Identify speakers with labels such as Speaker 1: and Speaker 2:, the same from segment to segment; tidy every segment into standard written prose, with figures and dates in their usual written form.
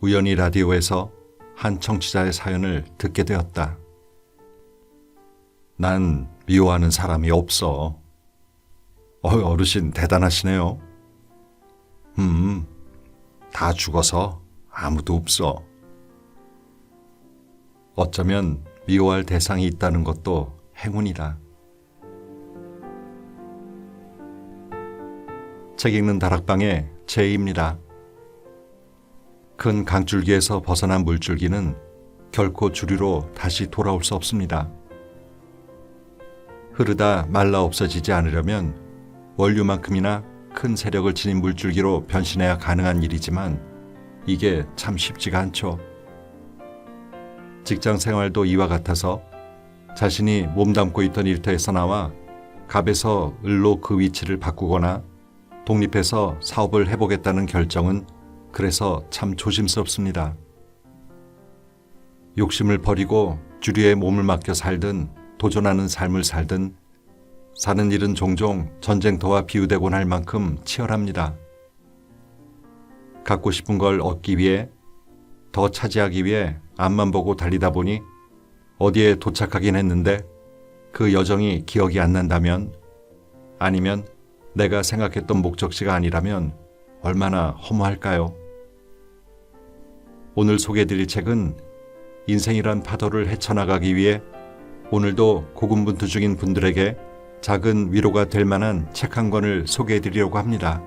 Speaker 1: 우연히 라디오에서 한 청취자의 사연을 듣게 되었다. 난 미워하는 사람이 없어. 어르신 대단하시네요. 다 죽어서 아무도 없어. 어쩌면 미워할 대상이 있다는 것도 행운이다. 책 읽는 다락방의 제이입니다. 큰 강줄기에서 벗어난 물줄기는 결코 주류로 다시 돌아올 수 없습니다. 흐르다 말라 없어지지 않으려면 원류만큼이나 큰 세력을 지닌 물줄기로 변신해야 가능한 일이지만 이게 참 쉽지가 않죠. 직장 생활도 이와 같아서 자신이 몸담고 있던 일터에서 나와 갑에서 을로 그 위치를 바꾸거나 독립해서 사업을 해보겠다는 결정은 그래서 참 조심스럽습니다. 욕심을 버리고 주류에 몸을 맡겨 살든 도전하는 삶을 살든 사는 일은 종종 전쟁터와 비유되곤 할 만큼 치열합니다. 갖고 싶은 걸 얻기 위해 더 차지하기 위해 앞만 보고 달리다 보니 어디에 도착하긴 했는데 그 여정이 기억이 안 난다면 아니면 내가 생각했던 목적지가 아니라면 얼마나 허무할까요? 오늘 소개해드릴 책은 인생이란 파도를 헤쳐나가기 위해 오늘도 고군분투 중인 분들에게 작은 위로가 될 만한 책 한 권을 소개해드리려고 합니다.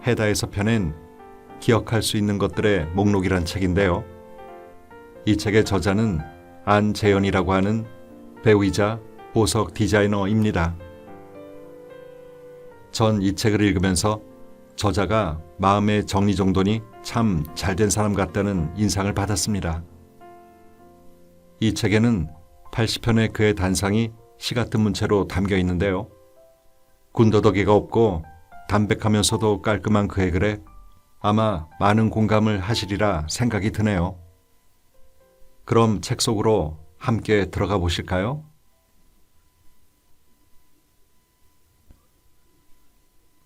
Speaker 1: 해다에서 펴낸 기억할 수 있는 것들의 목록이란 책인데요. 이 책의 저자는 안재현이라고 하는 배우이자 보석 디자이너입니다. 전 이 책을 읽으면서 저자가 마음의 정리정돈이 참 잘된 사람 같다는 인상을 받았습니다. 이 책에는 80편의 그의 단상이 시 같은 문체로 담겨 있는데요. 군더더기가 없고 담백하면서도 깔끔한 그의 글에 아마 많은 공감을 하시리라 생각이 드네요. 그럼 책 속으로 함께 들어가 보실까요?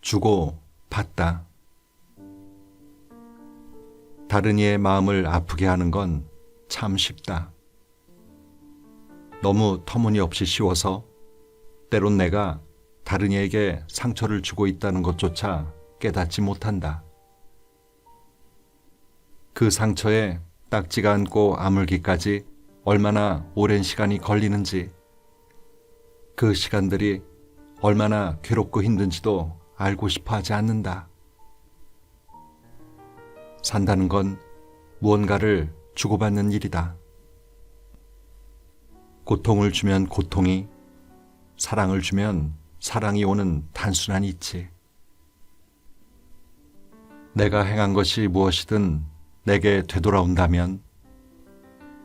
Speaker 1: 주고 받다. 다른 이의 마음을 아프게 하는 건 참 쉽다. 너무 터무니없이 쉬워서 때론 내가 다른 이에게 상처를 주고 있다는 것조차 깨닫지 못한다. 그 상처에 딱지가 않고 아물기까지 얼마나 오랜 시간이 걸리는지, 그 시간들이 얼마나 괴롭고 힘든지도 알고 싶어 하지 않는다. 산다는 건 무언가를 주고받는 일이다. 고통을 주면 고통이, 사랑을 주면 사랑이 오는 단순한 이치. 내가 행한 것이 무엇이든 내게 되돌아온다면,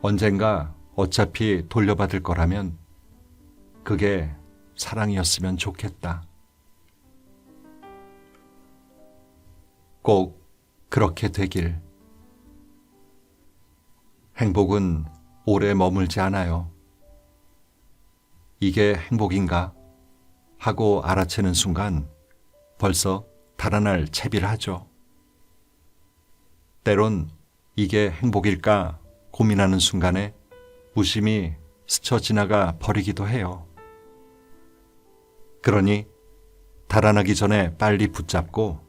Speaker 1: 언젠가 어차피 돌려받을 거라면 그게 사랑이었으면 좋겠다. 꼭 그렇게 되길. 행복은 오래 머물지 않아요. 이게 행복인가 하고 알아채는 순간 벌써 달아날 채비를 하죠. 때론 이게 행복일까 고민하는 순간에 무심히 스쳐 지나가 버리기도 해요. 그러니 달아나기 전에 빨리 붙잡고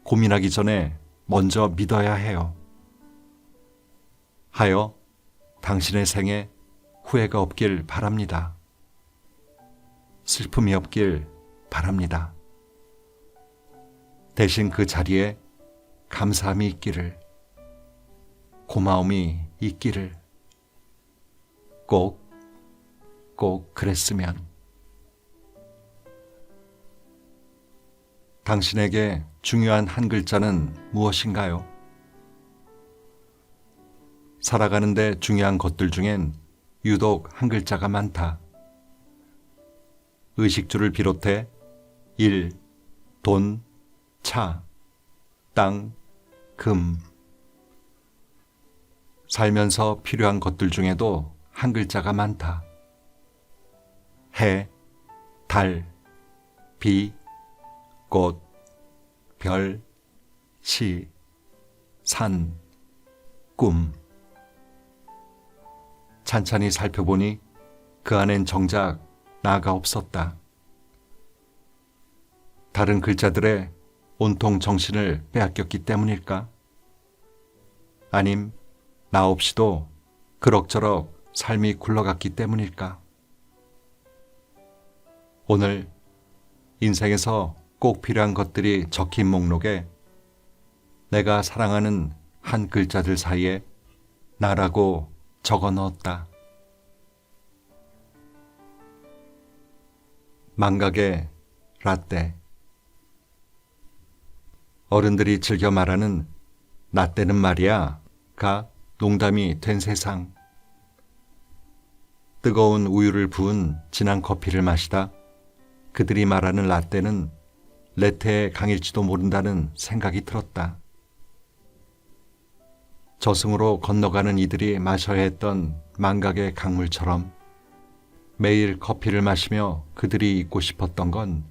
Speaker 1: 고민하기 전에 먼저 믿어야 해요. 하여 당신의 생에 후회가 없길 바랍니다. 슬픔이 없길 바랍니다. 대신 그 자리에 감사함이 있기를, 고마움이 있기를. 꼭 그랬으면. 당신에게 중요한 한 글자는 무엇인가요? 살아가는데 중요한 것들 중엔 유독 한 글자가 많다. 의식주를 비롯해 일, 돈, 차, 땅, 금. 살면서 필요한 것들 중에도 한 글자가 많다. 해, 달, 비, 꽃, 별, 시, 산, 꿈. 찬찬히 살펴보니 그 안엔 정작 나가 없었다. 다른 글자들의 온통 정신을 빼앗겼기 때문일까? 아님 나 없이도 그럭저럭 삶이 굴러갔기 때문일까? 오늘 인생에서 꼭 필요한 것들이 적힌 목록에 내가 사랑하는 한 글자들 사이에 나라고 적어 넣었다. 망각의 라떼. 어른들이 즐겨 말하는 라떼는 말이야 가 농담이 된 세상. 뜨거운 우유를 부은 진한 커피를 마시다 그들이 말하는 라떼는 레테에 강일지도 모른다는 생각이 들었다. 저승으로 건너가는 이들이 마셔야 했던 망각의 강물처럼 매일 커피를 마시며 그들이 잊고 싶었던 건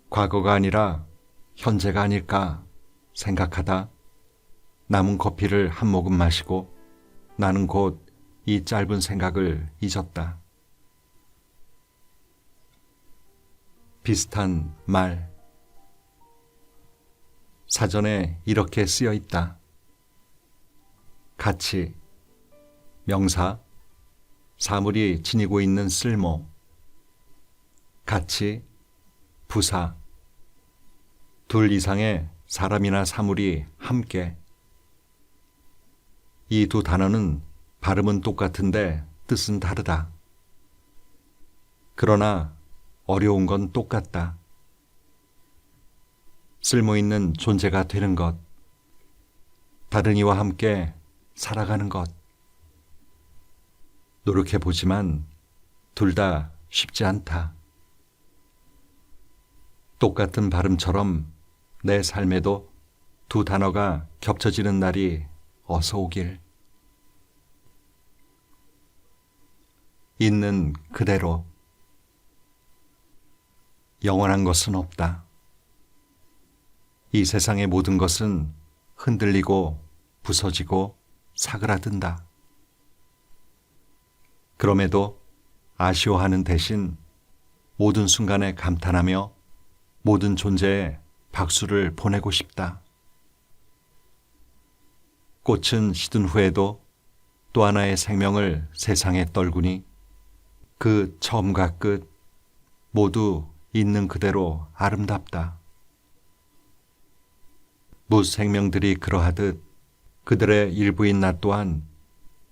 Speaker 1: 과거가 아니라 현재가 아닐까 생각하다 남은 커피를 한 모금 마시고 나는 곧 이 짧은 생각을 잊었다. 비슷한 말. 사전에 이렇게 쓰여 있다. 가치, 명사, 사물이 지니고 있는 쓸모. 가치, 부사. 둘 이상의 사람이나 사물이 함께. 이 두 단어는 발음은 똑같은데 뜻은 다르다. 그러나 어려운 건 똑같다. 쓸모있는 존재가 되는 것. 다른 이와 함께 살아가는 것. 노력해보지만 둘 다 쉽지 않다. 똑같은 발음처럼 내 삶에도 두 단어가 겹쳐지는 날이 어서 오길. 있는 그대로. 영원한 것은 없다. 이 세상의 모든 것은 흔들리고 부서지고 사그라든다. 그럼에도 아쉬워하는 대신 모든 순간에 감탄하며 모든 존재에 박수를 보내고 싶다. 꽃은 시든 후에도 또 하나의 생명을 세상에 떨구니 그 처음과 끝 모두 있는 그대로 아름답다. 무생명들이 그러하듯 그들의 일부인 나 또한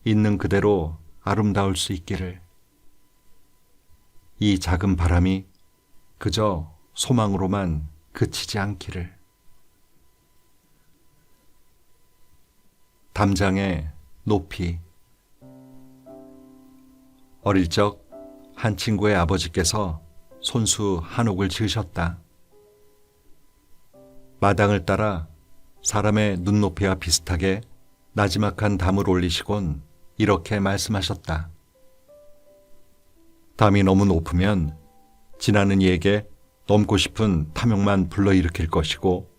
Speaker 1: 있는 그대로 아름다울 수 있기를. 이 작은 바람이 그저 소망으로만 그치지 않기를. 담장의 높이. 어릴 적 한 친구의 아버지께서 손수 한옥을 지으셨다. 마당을 따라 사람의 눈높이와 비슷하게 나지막한 담을 올리시곤 이렇게 말씀하셨다. 담이 너무 높으면 지나는 이에게 넘고 싶은 탐욕만 불러일으킬 것이고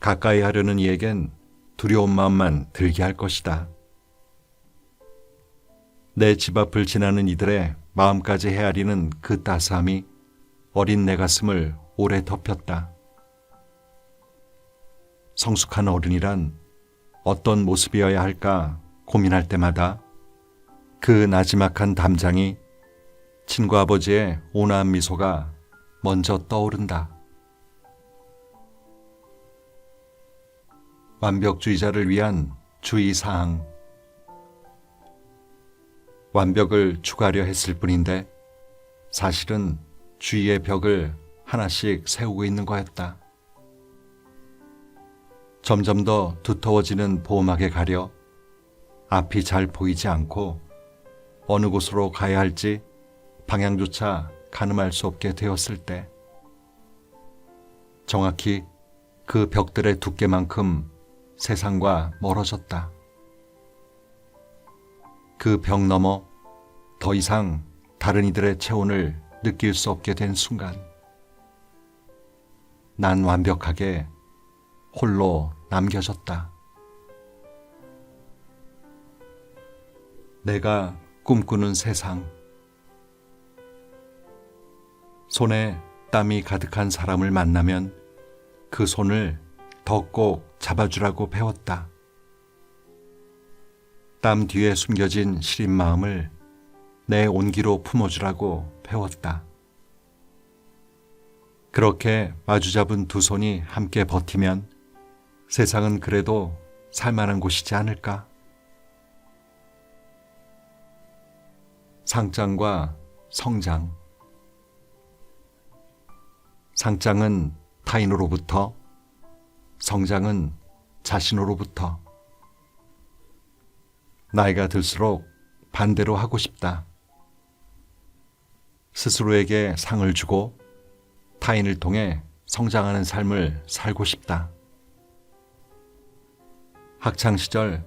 Speaker 1: 가까이 하려는 이에겐 두려운 마음만 들게 할 것이다. 내 집 앞을 지나는 이들의 마음까지 헤아리는 그 따스함이 어린 내 가슴을 오래 덮였다. 성숙한 어른이란 어떤 모습이어야 할까 고민할 때마다 그 나지막한 담장이 친구 아버지의 온화한 미소가 먼저 떠오른다. 완벽주의자를 위한 주의사항. 완벽을 추구하려 했을 뿐인데 사실은 주의의 벽을 하나씩 세우고 있는 거였다. 점점 더 두터워지는 보호막에 가려 앞이 잘 보이지 않고 어느 곳으로 가야 할지 방향조차 가늠할 수 없게 되었을 때 정확히 그 벽들의 두께만큼 세상과 멀어졌다. 그 벽 너머 더 이상 다른 이들의 체온을 느낄 수 없게 된 순간 난 완벽하게 홀로 남겨졌다. 내가 꿈꾸는 세상. 손에 땀이 가득한 사람을 만나면 그 손을 더 꼭 잡아주라고 배웠다. 땀 뒤에 숨겨진 시린 마음을 내 온기로 품어주라고 배웠다. 그렇게 마주잡은 두 손이 함께 버티면 세상은 그래도 살만한 곳이지 않을까? 상장과 성장. 상장은 타인으로부터, 성장은 자신으로부터. 나이가 들수록 반대로 하고 싶다. 스스로에게 상을 주고 타인을 통해 성장하는 삶을 살고 싶다. 학창시절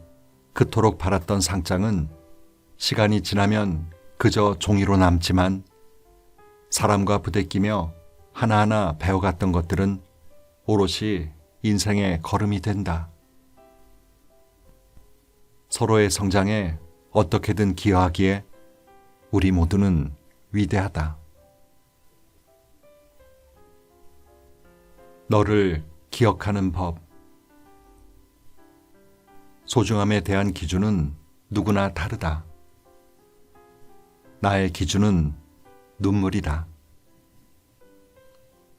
Speaker 1: 그토록 바랐던 상장은 시간이 지나면 그저 종이로 남지만 사람과 부대끼며 하나하나 배워갔던 것들은 오롯이 인생의 걸음이 된다. 서로의 성장에 어떻게든 기여하기에 우리 모두는 위대하다. 너를 기억하는 법. 소중함에 대한 기준은 누구나 다르다. 나의 기준은 눈물이다.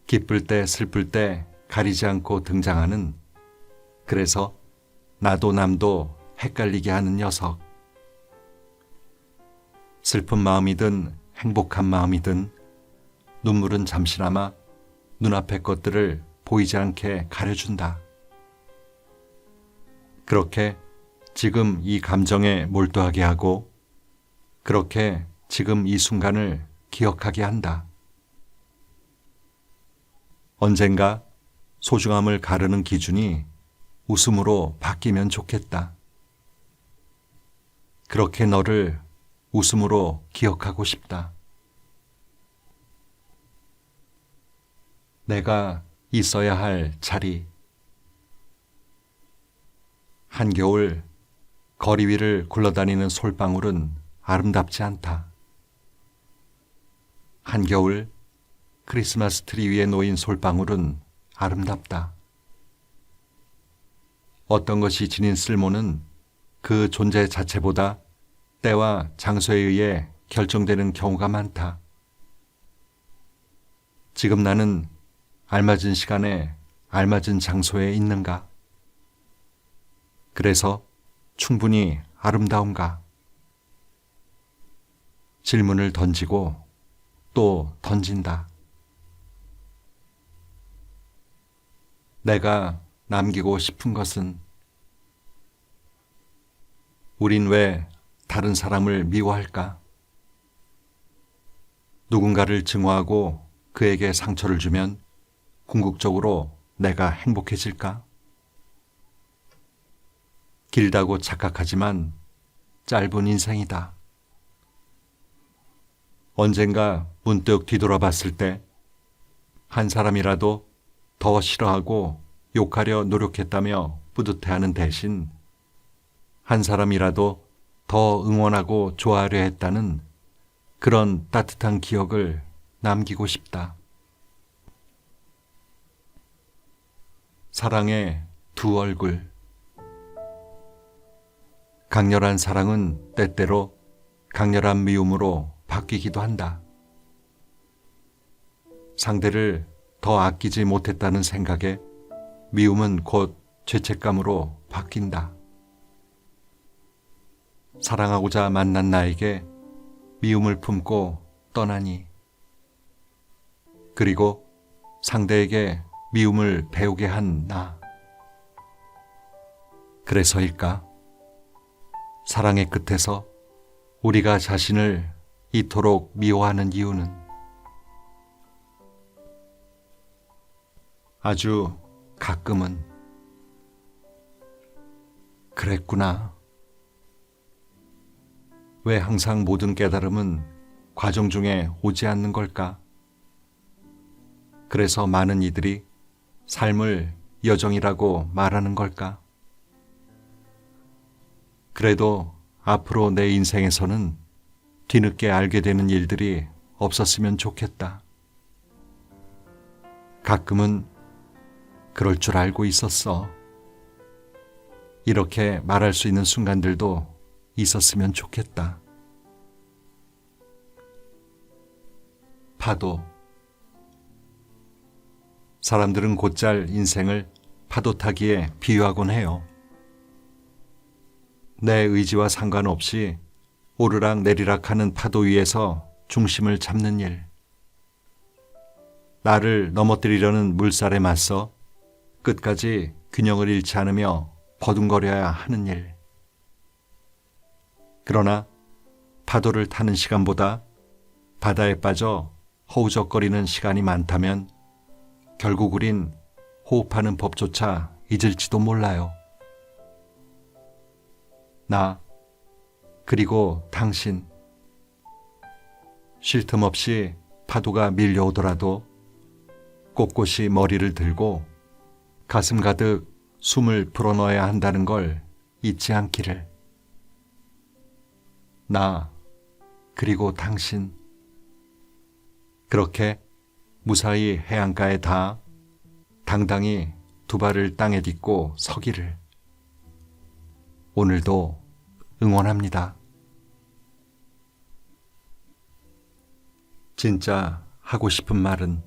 Speaker 1: 기쁠 때 슬플 때 가리지 않고 등장하는, 그래서 나도 남도 헷갈리게 하는 녀석. 슬픈 마음이든 행복한 마음이든 눈물은 잠시나마 눈앞의 것들을 보이지 않게 가려준다. 그렇게 지금 이 감정에 몰두하게 하고, 그렇게 지금 이 순간을 기억하게 한다. 언젠가 소중함을 가르는 기준이 웃음으로 바뀌면 좋겠다. 그렇게 너를 웃음으로 기억하고 싶다. 내가 있어야 할 자리. 한겨울 거리 위를 굴러다니는 솔방울은 아름답지 않다. 한겨울 크리스마스 트리 위에 놓인 솔방울은 아름답다. 어떤 것이 지닌 쓸모는 그 존재 자체보다 때와 장소에 의해 결정되는 경우가 많다. 지금 나는 알맞은 시간에 알맞은 장소에 있는가? 그래서 충분히 아름다운가? 질문을 던지고 또 던진다. 내가 남기고 싶은 것은, 우린 왜 다른 사람을 미워할까? 누군가를 증오하고 그에게 상처를 주면 궁극적으로 내가 행복해질까? 길다고 착각하지만 짧은 인생이다. 언젠가 문득 뒤돌아봤을 때 한 사람이라도 더 싫어하고 욕하려 노력했다며 뿌듯해하는 대신 한 사람이라도 더 응원하고 좋아하려 했다는 그런 따뜻한 기억을 남기고 싶다. 사랑의 두 얼굴. 강렬한 사랑은 때때로 강렬한 미움으로 바뀌기도 한다. 상대를 더 아끼지 못했다는 생각에 미움은 곧 죄책감으로 바뀐다. 사랑하고자 만난 나에게 미움을 품고 떠나니, 그리고 상대에게 미움을 배우게 한 나. 그래서일까? 사랑의 끝에서 우리가 자신을 이토록 미워하는 이유는 아주 가끔은 그랬구나. 왜 항상 모든 깨달음은 과정 중에 오지 않는 걸까? 그래서 많은 이들이 삶을 여정이라고 말하는 걸까? 그래도 앞으로 내 인생에서는 뒤늦게 알게 되는 일들이 없었으면 좋겠다. 가끔은 그럴 줄 알고 있었어. 이렇게 말할 수 있는 순간들도 있었으면 좋겠다. 파도. 사람들은 곧잘 인생을 파도 타기에 비유하곤 해요. 내 의지와 상관없이 오르락 내리락 하는 파도 위에서 중심을 잡는 일. 나를 넘어뜨리려는 물살에 맞서 끝까지 균형을 잃지 않으며 버둥거려야 하는 일. 그러나 파도를 타는 시간보다 바다에 빠져 허우적거리는 시간이 많다면 결국 우린 호흡하는 법조차 잊을지도 몰라요. 나, 그리고 당신. 쉴 틈 없이 파도가 밀려오더라도 꼿꼿이 머리를 들고 가슴 가득 숨을 불어넣어야 한다는 걸 잊지 않기를. 나, 그리고 당신. 그렇게 무사히 해안가에 닿아 당당히 두 발을 땅에 딛고 서기를. 오늘도 응원합니다. 진짜 하고 싶은 말은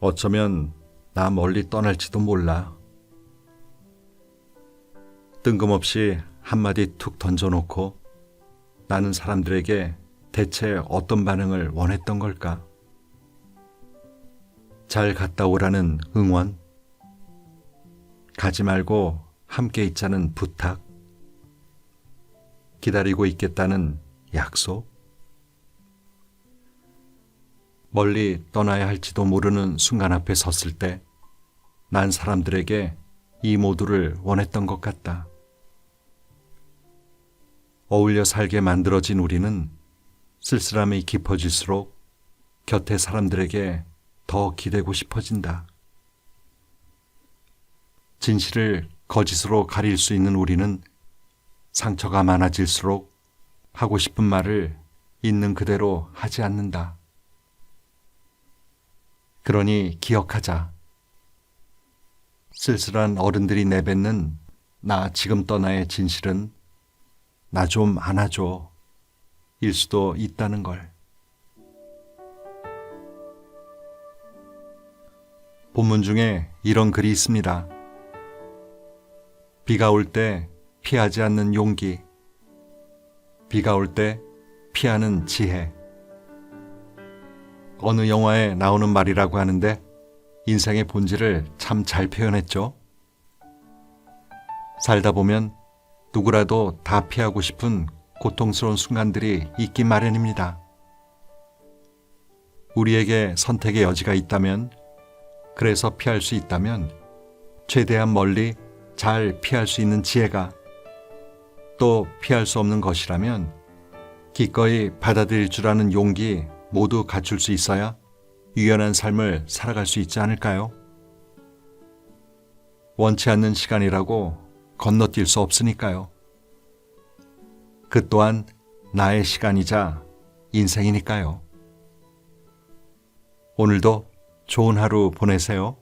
Speaker 1: 어쩌면 나 멀리 떠날지도 몰라. 뜬금없이 한마디 툭 던져놓고 나는 사람들에게 대체 어떤 반응을 원했던 걸까? 잘 갔다 오라는 응원? 가지 말고 함께 있자는 부탁? 기다리고 있겠다는 약속? 멀리 떠나야 할지도 모르는 순간 앞에 섰을 때 난 사람들에게 이 모두를 원했던 것 같다. 어울려 살게 만들어진 우리는 쓸쓸함이 깊어질수록 곁에 사람들에게 더 기대고 싶어진다. 진실을 거짓으로 가릴 수 있는 우리는 상처가 많아질수록 하고 싶은 말을 있는 그대로 하지 않는다. 그러니 기억하자. 쓸쓸한 어른들이 내뱉는 나 지금 떠나의 진실은 나 좀 안아줘 일 수도 있다는 걸. 본문 중에 이런 글이 있습니다. 비가 올 때 피하지 않는 용기, 비가 올 때 피하는 지혜. 어느 영화에 나오는 말이라고 하는데 인생의 본질을 참 잘 표현했죠. 살다 보면 누구라도 다 피하고 싶은 고통스러운 순간들이 있기 마련입니다. 우리에게 선택의 여지가 있다면, 그래서 피할 수 있다면 최대한 멀리 잘 피할 수 있는 지혜가, 또 피할 수 없는 것이라면 기꺼이 받아들일 줄 아는 용기 모두 갖출 수 있어야 유연한 삶을 살아갈 수 있지 않을까요? 원치 않는 시간이라고 건너뛸 수 없으니까요. 그 또한 나의 시간이자 인생이니까요. 오늘도 좋은 하루 보내세요.